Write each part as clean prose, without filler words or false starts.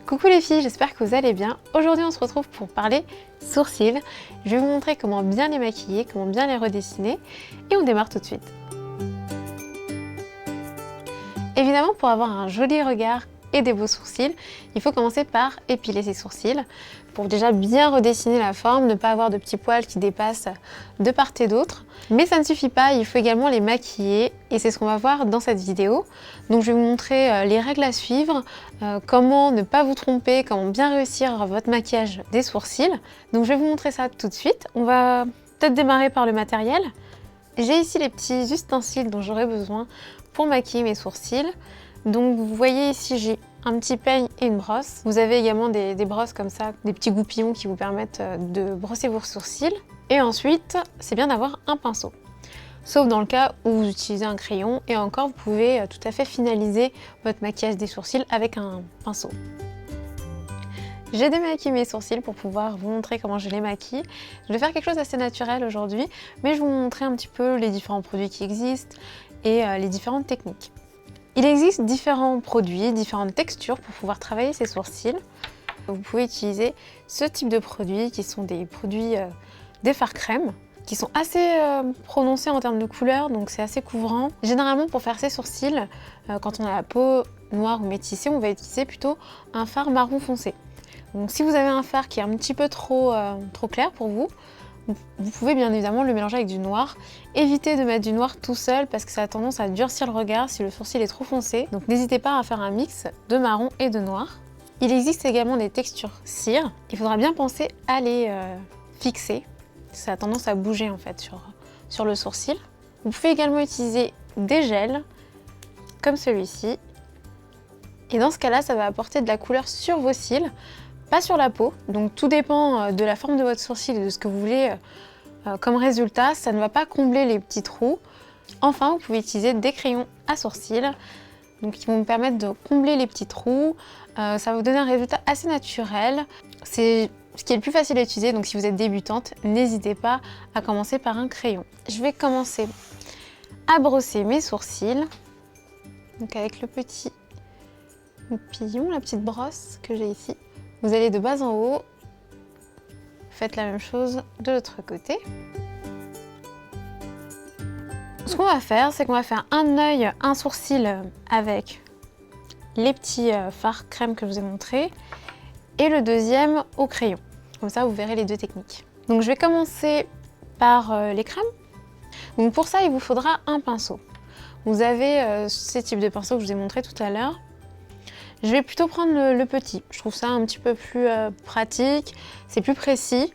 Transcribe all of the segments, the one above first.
Coucou les filles, j'espère que vous allez bien. Aujourd'hui on se retrouve pour parler sourcils. Je vais vous montrer comment bien les maquiller, comment bien les redessiner et on démarre tout de suite. Évidemment, pour avoir un joli regard et des beaux sourcils, il faut commencer par épiler ses sourcils pour déjà bien redessiner la forme, ne pas avoir de petits poils qui dépassent de part et d'autre. Mais ça ne suffit pas, il faut également les maquiller et c'est ce qu'on va voir dans cette vidéo. Donc je vais vous montrer les règles à suivre, comment ne pas vous tromper, comment bien réussir votre maquillage des sourcils. Donc je vais vous montrer ça tout de suite. On va peut-être démarrer par le matériel. J'ai ici les petits ustensiles dont j'aurai besoin pour maquiller mes sourcils. Donc vous voyez ici j'ai un petit peigne et une brosse. Vous avez également des brosses comme ça, des petits goupillons qui vous permettent de brosser vos sourcils. Et ensuite, c'est bien d'avoir un pinceau. Sauf dans le cas où vous utilisez un crayon et encore vous pouvez tout à fait finaliser votre maquillage des sourcils avec un pinceau. J'ai démaquillé mes sourcils pour pouvoir vous montrer comment je les maquille. Je vais faire quelque chose d'assez naturel aujourd'hui, mais je vais vous montrer un petit peu les différents produits qui existent et les différentes techniques. Il existe différents produits, différentes textures pour pouvoir travailler ces sourcils. Vous pouvez utiliser ce type de produits qui sont des produits des fards crème, qui sont assez prononcés en termes de couleur, donc c'est assez couvrant. Généralement pour faire ces sourcils, quand on a la peau noire ou métissée, on va utiliser plutôt un fard marron foncé. Donc si vous avez un fard qui est un petit peu trop clair pour vous, vous pouvez bien évidemment le mélanger avec du noir. Évitez de mettre du noir tout seul parce que ça a tendance à durcir le regard si le sourcil est trop foncé. Donc n'hésitez pas à faire un mix de marron et de noir. Il existe également des textures cire. Il faudra bien penser à les fixer. Ça a tendance à bouger en fait sur le sourcil. Vous pouvez également utiliser des gels comme celui-ci. Et dans ce cas-là, ça va apporter de la couleur sur vos cils, pas sur la peau. Donc tout dépend de la forme de votre sourcil et de ce que vous voulez comme résultat. Ça ne va pas combler les petits trous. Enfin, vous pouvez utiliser des crayons à sourcils, donc qui vont vous permettre de combler les petits trous. Ça va vous donner un résultat assez naturel. C'est ce qui est le plus facile à utiliser, donc si vous êtes débutante, n'hésitez pas à commencer par un crayon. Je vais commencer à brosser mes sourcils, donc avec le petit goupillon, la petite brosse que j'ai ici. Vous allez de bas en haut, faites la même chose de l'autre côté. Ce qu'on va faire, c'est qu'on va faire un œil, un sourcil avec les petits fards crème que je vous ai montré et le deuxième au crayon. Comme ça, vous verrez les deux techniques. Donc je vais commencer par les crèmes. Donc pour ça, il vous faudra un pinceau. Vous avez ces types de pinceaux que je vous ai montré tout à l'heure. Je vais plutôt prendre le petit. Je trouve ça un petit peu plus pratique, c'est plus précis.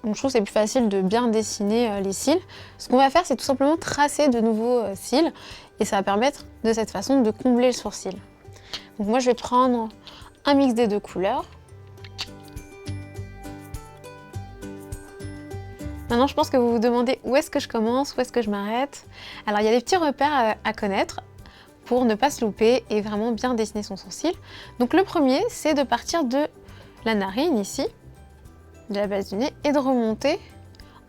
Donc je trouve que c'est plus facile de bien dessiner les cils. Ce qu'on va faire, c'est tout simplement tracer de nouveaux cils et ça va permettre de cette façon de combler le sourcil. Donc moi, je vais prendre un mix des deux couleurs. Maintenant, je pense que vous vous demandez où est-ce que je commence, où est-ce que je m'arrête. Alors, il y a des petits repères à connaître pour ne pas se louper et vraiment bien dessiner son sourcil. Donc le premier, c'est de partir de la narine ici, de la base du nez, et de remonter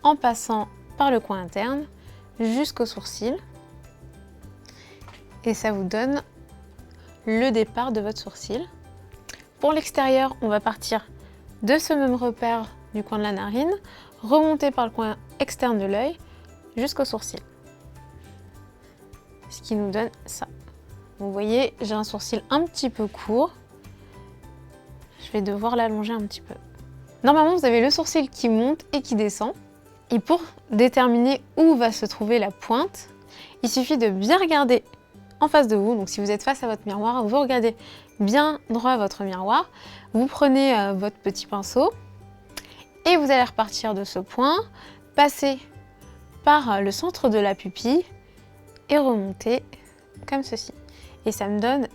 en passant par le coin interne jusqu'au sourcil. Et ça vous donne le départ de votre sourcil. Pour l'extérieur, on va partir de ce même repère du coin de la narine, remonter par le coin externe de l'œil jusqu'au sourcil. Ce qui nous donne ça. Vous voyez, j'ai un sourcil un petit peu court. Je vais devoir l'allonger un petit peu. Normalement, vous avez le sourcil qui monte et qui descend. Et pour déterminer où va se trouver la pointe, il suffit de bien regarder en face de vous. Donc si vous êtes face à votre miroir, vous regardez bien droit à votre miroir. Vous prenez votre petit pinceau et vous allez repartir de ce point, passer par le centre de la pupille et remonter comme ceci. Et ça me donne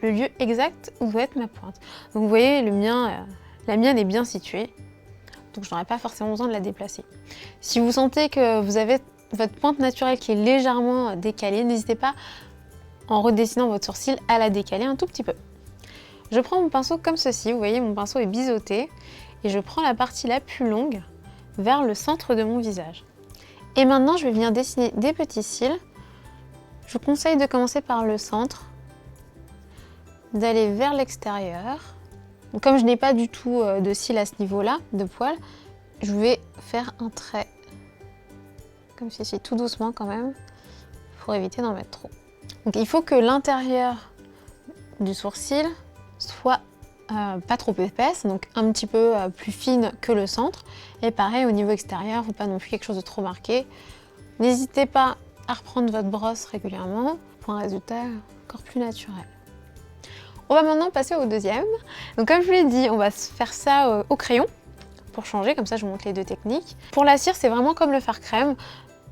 le lieu exact où doit être ma pointe. Donc vous voyez, la mienne est bien située, donc je n'aurai pas forcément besoin de la déplacer. Si vous sentez que vous avez votre pointe naturelle qui est légèrement décalée, n'hésitez pas, en redessinant votre sourcil, à la décaler un tout petit peu. Je prends mon pinceau comme ceci, vous voyez, mon pinceau est biseauté, et je prends la partie la plus longue vers le centre de mon visage. Et maintenant, je vais venir dessiner des petits cils. Je vous conseille de commencer par le centre, d'aller vers l'extérieur. Comme je n'ai pas du tout de cils à ce niveau-là, de poils, je vais faire un trait comme ceci, tout doucement quand même, pour éviter d'en mettre trop. Donc il faut que l'intérieur du sourcil soit pas trop épaisse, donc un petit peu plus fine que le centre. Et pareil au niveau extérieur, il ne faut pas non plus quelque chose de trop marqué. N'hésitez pas à reprendre votre brosse régulièrement pour un résultat encore plus naturel. On va maintenant passer au deuxième. Donc comme je vous l'ai dit, on va faire ça au crayon pour changer, comme ça je vous montre les deux techniques. Pour la cire, c'est vraiment comme le fard crème.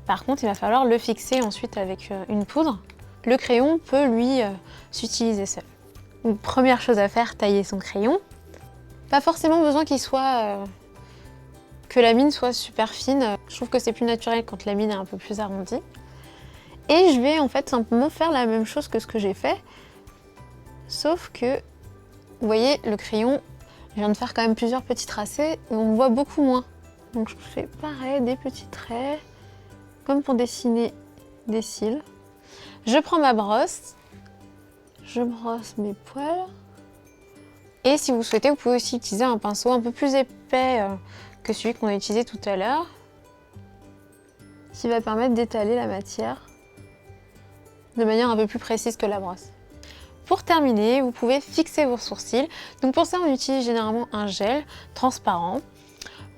Par contre, il va falloir le fixer ensuite avec une poudre. Le crayon peut, lui, s'utiliser seul. Donc, première chose à faire, tailler son crayon. Pas forcément besoin qu'il soit... que la mine soit super fine. Je trouve que c'est plus naturel quand la mine est un peu plus arrondie. Et je vais en fait simplement faire la même chose que ce que j'ai fait. Sauf que, vous voyez, le crayon, je viens de faire quand même plusieurs petits tracés et on voit beaucoup moins. Donc je fais pareil, des petits traits, comme pour dessiner des cils. Je prends ma brosse, je brosse mes poils. Et si vous souhaitez, vous pouvez aussi utiliser un pinceau un peu plus épais que celui qu'on a utilisé tout à l'heure, qui va permettre d'étaler la matière de manière un peu plus précise que la brosse. Pour terminer, vous pouvez fixer vos sourcils. Donc pour ça, on utilise généralement un gel transparent.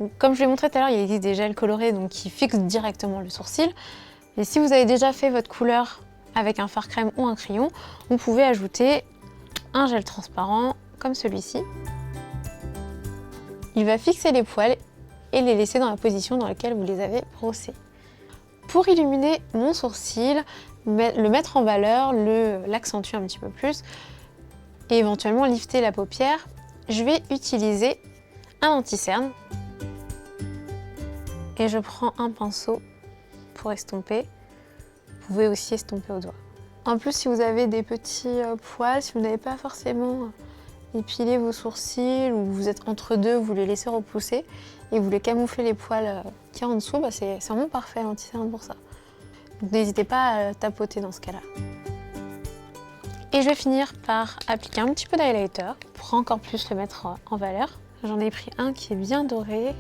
Donc, comme je l'ai montré tout à l'heure, il existe des gels colorés donc, qui fixent directement le sourcil. Et si vous avez déjà fait votre couleur avec un fard crème ou un crayon, vous pouvez ajouter un gel transparent comme celui-ci. Il va fixer les poils et les laisser dans la position dans laquelle vous les avez brossés. Pour illuminer mon sourcil, le mettre en valeur, l'accentuer un petit peu plus et éventuellement lifter la paupière, je vais utiliser un anti-cerne et je prends un pinceau pour estomper. Vous pouvez aussi estomper au doigt. En plus, si vous avez des petits poils, si vous n'avez pas forcément épilé vos sourcils ou vous êtes entre deux, vous les laissez repousser et vous voulez camoufler les poils qu'il y a en dessous, bah c'est vraiment parfait l'anti-cerne pour ça. Donc n'hésitez pas à tapoter dans ce cas-là. Et je vais finir par appliquer un petit peu d'highlighter pour encore plus le mettre en valeur. J'en ai pris un qui est bien doré.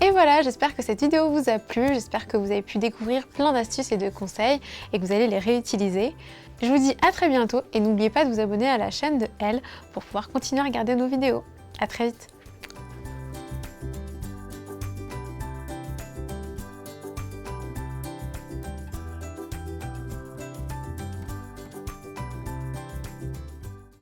Et voilà, j'espère que cette vidéo vous a plu, j'espère que vous avez pu découvrir plein d'astuces et de conseils et que vous allez les réutiliser. Je vous dis à très bientôt et n'oubliez pas de vous abonner à la chaîne de Elle pour pouvoir continuer à regarder nos vidéos. À très vite!